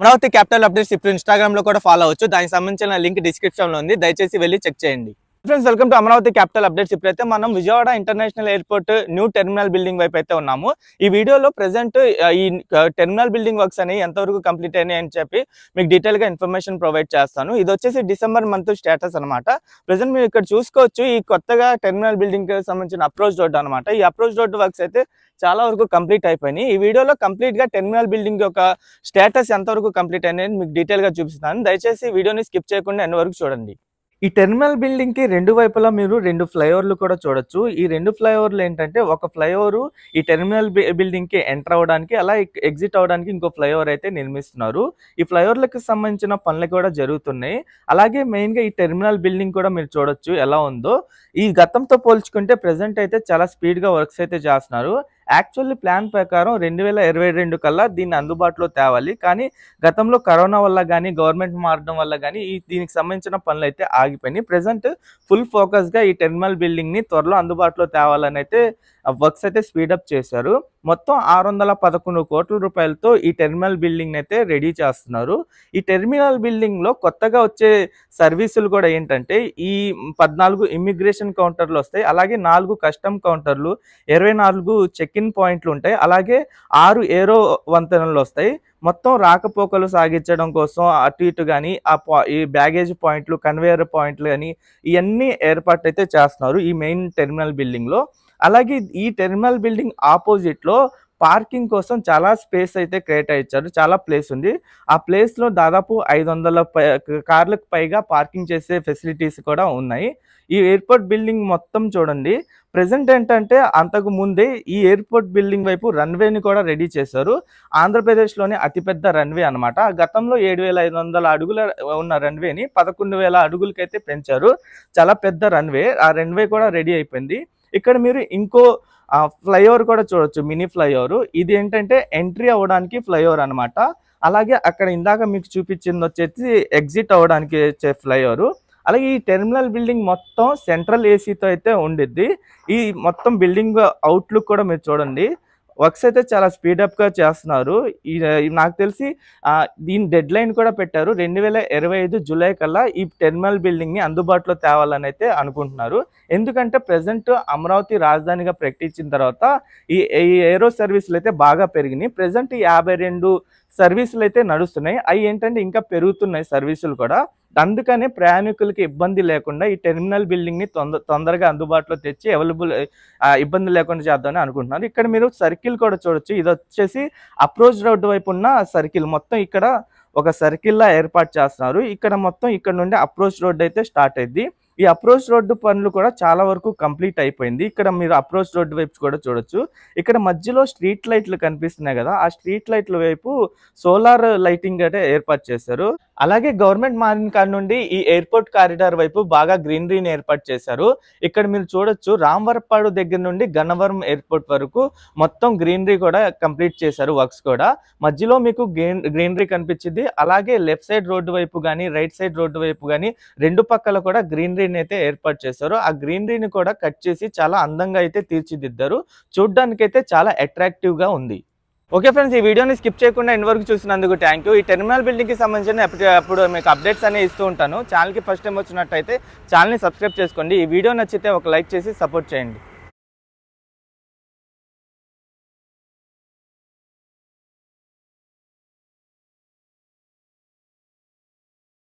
Amaravati capital updates ఇప్పుడు Instagram లో కూడా ఫాలో అవ్వచ్చు. దానికి సంబంధించిన లింక్ డిస్క్రిప్షన్ లో ఉంది. దయచేసి వెళ్ళి చెక్ చేయండి. Friends, welcome to Amaravati capital updates. ఇప్పుడైతే మనం Vijayawada international airport new terminal building వైపు అయితే ఉన్నాము. ఈ వీడియోలో ప్రెసెంట్ ఈ టెర్మినల్ బిల్డింగ్ వర్క్స్ అనేవి ఎంతవరకు కంప్లీట్ అయినాయి అని చెప్పి మీకు డీటెయిల్ గా ఇన్ఫర్మేషన్ ప్రొవైడ్ చేస్తాను. ఇది వచ్చేసి డిసెంబర్ మంత్ స్టేటస్ అనమాట. ప్రెసెంట్ మీరు ఇక్కడ చూసుకోవచ్చు, ఈ కొత్తగా టెర్మినల్ బిల్డింగ్ కి సంబంధించిన అప్రోచ్ రోడ్ అనమాట. ఈ అప్రోచ్ రోడ్ వర్క్స్ అయితే చాలా వరకు కంప్లీట్ అయిపోయినాయి. ఈ వీడియోలో కంప్లీట్ గా టెర్మినల్ బిల్డింగ్ యొక్క స్టేటస్ ఎంతవరకు కంప్లీట్ అయినాయి మీకు డీటెయిల్ గా చూపిస్తాను. దయచేసి వీడియోని స్కిప్ చేయకుండా ఎండ్ వరకు చూడండి. ఈ టెర్మినల్ బిల్డింగ్ కి రెండు వైపులా మీరు రెండు ఫ్లైఓవర్లు కూడా చూడొచ్చు. ఈ రెండు ఫ్లైఓవర్లు ఏంటంటే, ఒక ఫ్లైఓవర్ ఈ టెర్మినల్ బిల్డింగ్ కి ఎంటర్ అవడానికి, అలా ఎగ్జిట్ అవడానికి ఇంకో ఫ్లైఓవర్ అయితే నిర్మిస్తున్నారు. ఈ ఫ్లైఓవర్లకు సంబంధించిన పనులు కూడా జరుగుతున్నాయి. అలాగే మెయిన్ గా ఈ టెర్మినల్ బిల్డింగ్ కూడా మీరు చూడొచ్చు ఎలా ఉందో. ఈ గతంతో పోల్చుకుంటే ప్రెసెంట్ అయితే చాలా స్పీడ్ గా వర్క్స్ అయితే చేస్తున్నారు. యాక్చువల్లీ ప్లాన్ ప్రకారం 2022 కల్లా దీన్ని అందుబాటులో తేవాలి. కానీ గతంలో కరోనా వల్ల కానీ గవర్నమెంట్ మారడం వల్ల కానీ దీనికి సంబంధించిన పనులు అయితే ఆగిపోయినాయి. ప్రెసెంట్ ఫుల్ ఫోకస్ గా ఈ టెర్మినల్ బిల్డింగ్ ని త్వరలో అందుబాటులో తేవాలని అయితే వర్క్స్ అయితే స్పీడప్ చేశారు. మొత్తం 611 కోట్ల రూపాయలతో ఈ టెర్మినల్ బిల్డింగ్ అయితే రెడీ చేస్తున్నారు. ఈ టెర్మినల్ బిల్డింగ్ లో కొత్తగా వచ్చే సర్వీసులు కూడా ఏంటంటే, ఈ 14 ఇమ్మిగ్రేషన్ కౌంటర్లు వస్తాయి. అలాగే 4 కస్టమ్ కౌంటర్లు, 24 చెక్ ఇన్ పాయింట్లు ఉంటాయి. అలాగే 6 ఏరో వంతెనలు వస్తాయి. మొత్తం రాకపోకలు సాగించడం కోసం అటు ఇటు కానీ ఈ బ్యాగేజ్ పాయింట్లు, కన్వేయర్ పాయింట్లు కానీ ఇవన్నీ ఏర్పాటు అయితే చేస్తున్నారు ఈ మెయిన్ టెర్మినల్ బిల్డింగ్ లో. అలాగే ఈ టెర్మినల్ బిల్డింగ్ ఆపోజిట్ లో పార్కింగ్ కోసం చాలా స్పేస్ అయితే కేటాయించారు. చాలా ప్లేస్ ఉంది. ఆ ప్లేస్ లో దాదాపు 500 కార్లకు పైగా పార్కింగ్ చేసే ఫెసిలిటీస్ కూడా ఉన్నాయి. ఈ ఎయిర్పోర్ట్ బిల్డింగ్ మొత్తం చూడండి. ప్రెసెంట్ ఏంటంటే, అంతకు ముందే ఈ ఎయిర్పోర్ట్ బిల్డింగ్ వైపు రన్వేని కూడా రెడీ చేశారు. ఆంధ్రప్రదేశ్లోని అతిపెద్ద రన్వే అనమాట. గతంలో 7,500 అడుగుల ఉన్న రన్వేని 11,000 అడుగులకైతే పెంచారు. చాలా పెద్ద రన్వే. ఆ రన్వే కూడా రెడీ అయిపోయింది. ఇక్కడ మీరు ఇంకో ఫ్లైఓవర్ కూడా చూడొచ్చు, మినీ ఫ్లైఓవర్. ఇది ఏంటంటే ఎంట్రీ అవ్వడానికి ఫ్లైఓవర్ అనమాట. అలాగే అక్కడ ఇందాక మీకు చూపించింది వచ్చేసి ఎగ్జిట్ అవ్వడానికి వచ్చే ఫ్లైఓవర్. అలాగే ఈ టెర్మినల్ బిల్డింగ్ మొత్తం సెంట్రల్ ఏసీతో అయితే ఉండిద్ది. ఈ మొత్తం బిల్డింగ్ అవుట్లుక్ కూడా మీరు చూడండి. వర్క్స్ అయితే చాలా స్పీడప్ గా చేస్తున్నారు. నాకు తెలిసి దీని డెడ్ లైన్ కూడా పెట్టారు. 2025 జూలై కల్లా ఈ టెర్మినల్ బిల్డింగ్ ని అందుబాటులో తేవాలని అయితే అనుకుంటున్నారు. ఎందుకంటే ప్రెసెంట్ అమరావతి రాజధానిగా ప్రకటించిన తర్వాత ఈ ఏరో సర్వీసులు అయితే బాగా పెరిగినాయి. ప్రెసెంట్ 52 సర్వీసులు అయితే నడుస్తున్నాయి. అవి ఏంటంటే ఇంకా పెరుగుతున్నాయి సర్వీసులు కూడా. అందుకనే ప్రయాణికులకి ఇబ్బంది లేకుండా ఈ టెర్మినల్ బిల్డింగ్ ని తొందరగా అందుబాటులో తెచ్చి ఇబ్బంది లేకుండా చేద్దామని అనుకుంటున్నారు. ఇక్కడ మీరు సర్కిల్ కూడా చూడొచ్చు. ఇది వచ్చేసి అప్రోచ్ రోడ్డు వైపు ఉన్న సర్కిల్. మొత్తం ఇక్కడ ఒక సర్కిల్ లా ఏర్పాటు చేస్తున్నారు. ఇక్కడ మొత్తం ఇక్కడ నుండి అప్రోచ్ రోడ్ అయితే స్టార్ట్ అయింది. ఈ అప్రోచ్ రోడ్డు పనులు కూడా చాలా వరకు కంప్లీట్ అయిపోయింది. ఇక్కడ మీరు అప్రోచ్ రోడ్డు వైపు కూడా చూడొచ్చు. ఇక్కడ మధ్యలో స్ట్రీట్ లైట్లు కనిపిస్తున్నాయి కదా, ఆ స్ట్రీట్ లైట్ల వైపు సోలార్ లైటింగ్ అయితే ఏర్పాటు చేశారు. అలాగే గవర్నమెంట్ మారిన కాడి నుండి ఈ ఎయిర్పోర్ట్ కారిడార్ వైపు బాగా గ్రీనరీని ఏర్పాటు చేశారు. ఇక్కడ మీరు చూడొచ్చు, రామవరపాడు దగ్గర నుండి గన్నవరం ఎయిర్పోర్ట్ వరకు మొత్తం గ్రీనరీ కూడా కంప్లీట్ చేశారు వర్క్స్ కూడా. మధ్యలో మీకు గ్రీనరీ కనిపించింది. అలాగే లెఫ్ట్ సైడ్ రోడ్డు వైపు కానీ రైట్ సైడ్ రోడ్డు వైపు కానీ రెండు పక్కల కూడా గ్రీనరీని అయితే ఏర్పాటు చేశారు. ఆ గ్రీనరీని కూడా కట్ చేసి చాలా అందంగా అయితే తీర్చిదిద్దారు. చూడ్డానికైతే చాలా అట్రాక్టివ్ గా ఉంది. ఓకే ఫ్రెండ్స్, ఈ వీడియోని స్కిప్ చేయకుండా ఎండ్ వరకు చూసినందుకు థ్యాంక్ యూ. ఈ టెర్మినల్ బిల్డింగ్ కి సంబంధించిన అప్పుడు మీకు అప్డేట్స్ అనేవి ఇస్తూ ఉంటాను. ఛానల్కి ఫస్ట్ టైం వచ్చినట్టయితే ఛానల్ని సబ్స్క్రైబ్ చేసుకోండి. ఈ వీడియో నచ్చితే ఒక లైక్ చేసి సపోర్ట్ చేయండి.